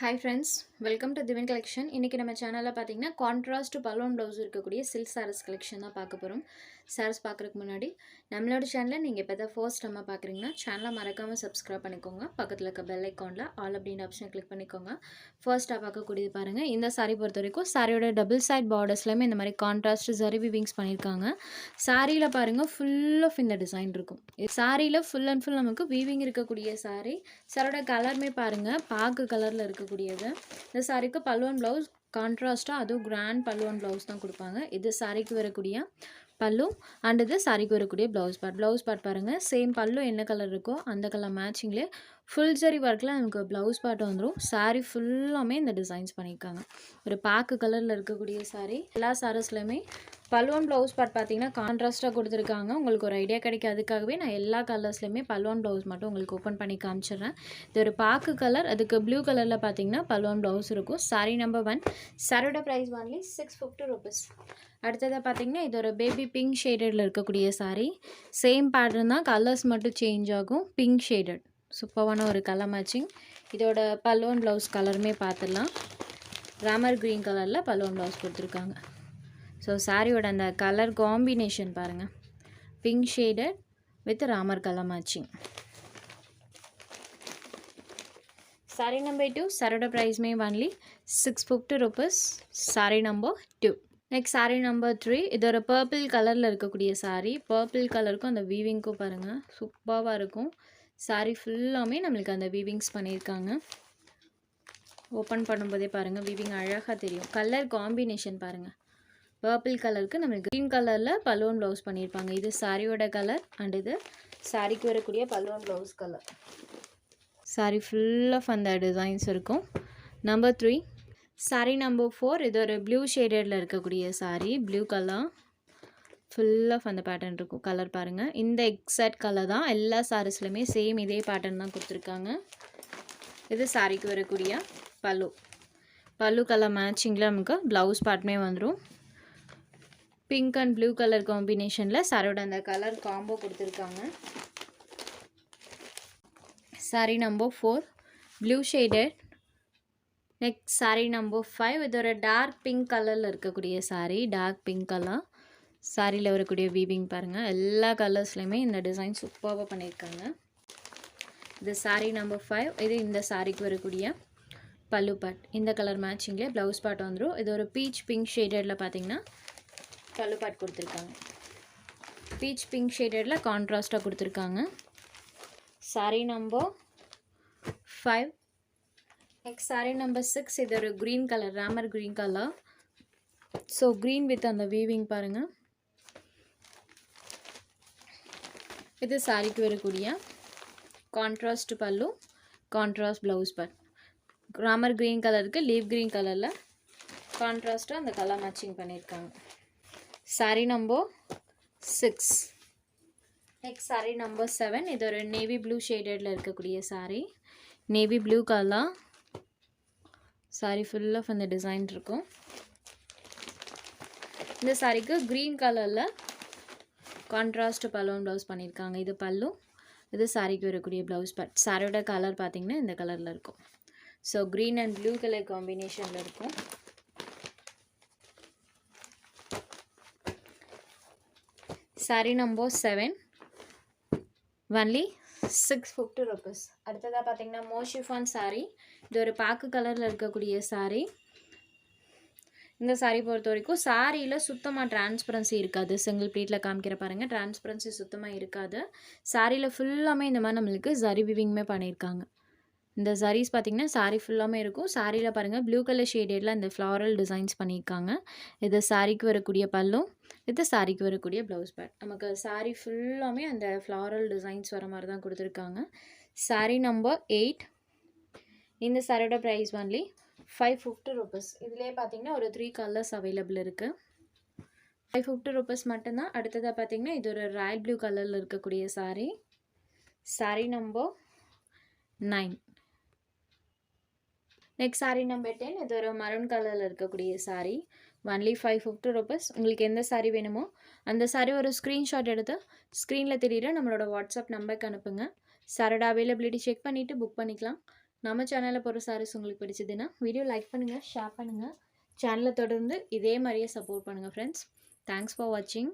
Hi friends, welcome to Divine Collection. இன்னைக்கு நம்ம சேனல்ல பாத்தீங்கன்னா கான்ட்ராஸ்ட் பலூன் ப்ளவுஸ் இருக்கக்கூடிய சில்க் sarees கலெக்ஷன் தான் பார்க்க போறோம். sarees பார்க்கறதுக்கு முன்னாடி நம்மளோட சேனலை நீங்க இப்பதான் ஃபர்ஸ்ட் டைம் பார்க்கறீங்கன்னா சேனலை மறக்காம Subscribe பண்ணிக்கோங்க. பக்கத்துல இருக்க பெல் ஐகான்ல ஆல் அப்படின ஆப்ஷனை கிளிக் பண்ணிக்கோங்க. ஃபர்ஸ்டா பார்க்கக்கூடியது பாருங்க. இந்த saree பொறுத்தவரைக்கும் சாரியோட டபுள் சைடு பார்டர்ஸ்லயுமே இந்த மாதிரி கான்ட்ராஸ்ட் ஜரி வீவிங்ஸ் பண்ணிருக்காங்க. சாரியில பாருங்க ஃபுல் ஆஃப் இந்த டிசைன் இருக்கும். சாரியில ஃபுல் அண்ட் ஃபுல் நமக்கு வீவிங் இருக்கக்கூடிய saree. சாரோட கலருமே பாருங்க பாக்கு கலர்ல இருக்கக்கூடியது. இந்த சாரிக்கு பல்லுவன் ப்ளவுஸ் கான்ட்ராஸ்டா அதுவும் கிராண்ட் பல்லுவன் ப்ளவுஸ் தான் கொடுப்பாங்க. இது சாரிக்கு வரக்கூடிய பல்லு அண்ட் இது சாரிக்கு வரக்கூடிய ப்ளவுஸ் பார்ட் பாருங்க. சேம் பல்லு என்ன கலர் இருக்கோ அந்த கலர் மேட்சிங்லேயே ஃபுல் ஜரி ஒர்க்கில் நமக்கு ப்ளவுஸ் பார்ட் வந்துடும். சாரீ ஃபுல்லாமே இந்த டிசைன்ஸ் பண்ணியிருக்காங்க. ஒரு பாக்கு கலரில் இருக்கக்கூடிய சாரீ. எல்லா சாரீஸ்லையுமே பல்லுவன் ப்ளவுஸ் பார்ட் பார்த்தீங்கன்னா கான்ட்ராஸ்ட்டாக கொடுத்துருக்காங்க. உங்களுக்கு ஒரு ஐடியா கிடைக்கும். அதுக்காகவே நான் எல்லா கலர்ஸ்லையுமே பல்லுவன் ப்ளவுஸ் மட்டும் உங்களுக்கு ஓப்பன் பண்ணி காமிச்சிடுறேன். இது ஒரு பாக்கு கலர். அதுக்கு ப்ளூ கலரில் பார்த்தீங்கன்னா பல்லுவன் ப்ளவுஸ் இருக்கும். சாரீ நம்பர் 1. சாரியோட ப்ரைஸ் ஒன்லி 650 rupees. அடுத்ததாக பார்த்தீங்கன்னா இது ஒரு பேபி பிங்க் ஷேடடில் இருக்கக்கூடிய சாரீ. சேம் பேட்டர்ன் தான், கலர்ஸ் மட்டும் சேஞ்ச் ஆகும். பிங்க் ஷேடட் சூப்பரான ஒரு கலர் மேட்சிங். இதோட பல்லுவன் ப்ளவுஸ் கலருமே பார்த்துடலாம். ராமர் க்ரீன் கலரில் பல்லுவன் ப்ளவுஸ் கொடுத்துருக்காங்க. ஸோ சாரியோட அந்த கலர் காம்பினேஷன் பாருங்கள். Pink shaded with Ramar colour matching. Sari number 2. சாரியோட ப்ரைஸ்மே only 650 rupees. Sari number 2. Next sari number 3. இது ஒரு பர்பிள் கலரில் இருக்கக்கூடிய சாரீ. பர்பிள் கலருக்கும் அந்த வீவிங்க்கும் பாருங்கள் சூப்பராக இருக்கும். சாரீ ஃபுல்லாமே நம்மளுக்கு அந்த வீவிங்ஸ் பண்ணியிருக்காங்க. ஓப்பன் பண்ணும்போதே பாருங்கள் வீவிங் அழகாக தெரியும். கலர் காம்பினேஷன் பாருங்கள். பர்பிள் கலருக்கு நம்மளுக்கு க்ரீன் கலரில் பல்லுவன் ப்ளவுஸ் பண்ணியிருப்பாங்க. இது சாரியோட கலர் அண்ட் இது சாரிக்கு வரக்கூடிய பல்லுவன் blouse colour. Sari full of அந்த டிசைன்ஸ் இருக்கும். நம்பர் 3. சாரீ நம்பர் 4. இது ஒரு ப்ளூ ஷேடடில் இருக்கக்கூடிய sari. Blue colour full of அந்த பேட்டர்ன் இருக்கும். கலர் பாருங்கள். இந்த எக்ஸாக்ட் கலர் தான் எல்லா சாரீஸ்லையுமே சேம் இதே பேட்டர்ன் தான் கொடுத்துருக்காங்க. இது சாரிக்கு வரக்கூடிய பல்லு கலர் மேட்சிங்கில் நமக்கு ப்ளவுஸ் பார்ட்டுமே வந்துடும். பிங்க் அண்ட் ப்ளூ கலர் காம்பினேஷனில் சாரியோட அந்த கலர் காம்போ கொடுத்துருக்காங்க. Sari number 4 blue shaded. Next sari number 5. இது ஒரு டார்க் பிங்க் கலரில் இருக்கக்கூடிய சாரீ. Dark pink colour. சாரியில் வரக்கூடிய வீவிங் பாருங்கள். எல்லா கலர்ஸ்லையுமே இந்த டிசைன் சூப்பராக பண்ணியிருக்காங்க. இது சாரீ நம்பர் 5. இது இந்த சாரிக்கு வரக்கூடிய பல்லு பார்ட். இந்த கலர் மேட்சிங்லேயே ப்ளவுஸ் பார்ட் வந்துடும். இது ஒரு பீச் பிங்க் ஷேடடில் பார்த்தீங்கன்னா பல்லு பார்ட் கொடுத்துருக்காங்க. பீச் பிங்க் ஷேடடில் கான்ட்ராஸ்ட்டாக கொடுத்துருக்காங்க. Sari number 5. Next sari number 6. இது ஒரு green colour, Ramar green colour. So green with அந்த வீவிங் பாருங்கள். இது சாரிக்கு வரக்கூடிய contrast pallu, contrast blouse part. Ramar green கலருக்கு லீவ் க்ரீன் கலரில் கான்ட்ராஸ்ட்டாக அந்த கலர் மேட்சிங் பண்ணியிருக்காங்க. Sari number 6. Next sari number 7. இது ஒரு நேவி ப்ளூ ஷேடடில் இருக்கக்கூடிய sari. Navy blue colour. Sari full of அந்த டிசைன் இருக்கும். இந்த சாரீக்கு க்ரீன் கலரில் கான்ட்ராஸ்ட் பல்லுவன் ப்ளவுஸ் பண்ணியிருக்காங்க. இது பல்லு, இது சாரிக்கு வரக்கூடிய ப்ளவுஸ் பார்ட். சாரியோட கலர் பார்த்திங்கன்னா இந்த கலரில் இருக்கும். So green and blue colour காம்பினேஷனில் இருக்கும். Sari number 7 only 650 rupees. அடுத்ததாக பார்த்திங்கன்னா மோஷிஃபான் சாரீ. இது ஒரு பாக்கு கலரில் இருக்கக்கூடிய சாரீ. இந்த சாரீ பொறுத்த வரைக்கும் சாரியில் சுத்தமாக டிரான்ஸ்பரன்சி இருக்காது. சிங்கிள் ப்ளீட்டில் காமிக்கிற பாருங்கள், டிரான்ஸ்பரன்சி சுத்தமாக இருக்காது. சாரியில் ஃபுல்லாமே இந்த மாதிரி நம்மளுக்கு ஜரி விவிங்குமே பண்ணியிருக்காங்க. இந்த ஜரீஸ் பார்த்திங்கன்னா சாரீ ஃபுல்லாமே இருக்கும். சாரியில் பாருங்கள் ப்ளூ கலர் ஷேடடில் இந்த ஃப்ளாரல் டிசைன்ஸ் பண்ணியிருக்காங்க. இது சாரிக்கு வரக்கூடிய பல்லும், இது சாரிக்கு வரக்கூடிய ப்ளவுஸ் பார்ட். நமக்கு சாரீ ஃபுல்லாமே அந்த ஃப்ளாரல் டிசைன்ஸ் வர மாதிரி தான் கொடுத்துருக்காங்க. சாரீ நம்பர் 8. இந்த சாரியோட ப்ரைஸ் ஒன்லி 550 rupees. இதிலே பார்த்தீங்கன்னா ஒரு 3 கலர்ஸ் அவைலபிள் இருக்குது. 550 rupees மட்டும்தான். அடுத்ததாக பார்த்தீங்கன்னா இது ஒரு ராயல் ப்ளூ கலரில் இருக்கக்கூடிய sari. Sari number 9. Next sari number 10. இது ஒரு மரூன் கலரில் இருக்கக்கூடிய சாரீ. Only 550 rupees. உங்களுக்கு எந்த சாரீ வேணுமோ அந்த சாரீ ஒரு ஸ்க்ரீன்ஷாட் எடுத்து ஸ்க்ரீனில் தெரியுற நம்மளோட வாட்ஸ்அப் நம்பருக்கு அனுப்புங்க. சாரோட அவைலபிலிட்டி செக் பண்ணிவிட்டு புக் பண்ணிக்கலாம். நம்ம சேனலில் போகிற சாரீஸ் உங்களுக்கு பிடிச்சதுன்னா வீடியோ லைக் பண்ணுங்கள், ஷேர் பண்ணுங்கள். சேனலை தொடர்ந்து இதே மாதிரியே சப்போர்ட் பண்ணுங்கள் ஃப்ரெண்ட்ஸ். தேங்க்ஸ் ஃபார் வாட்சிங்.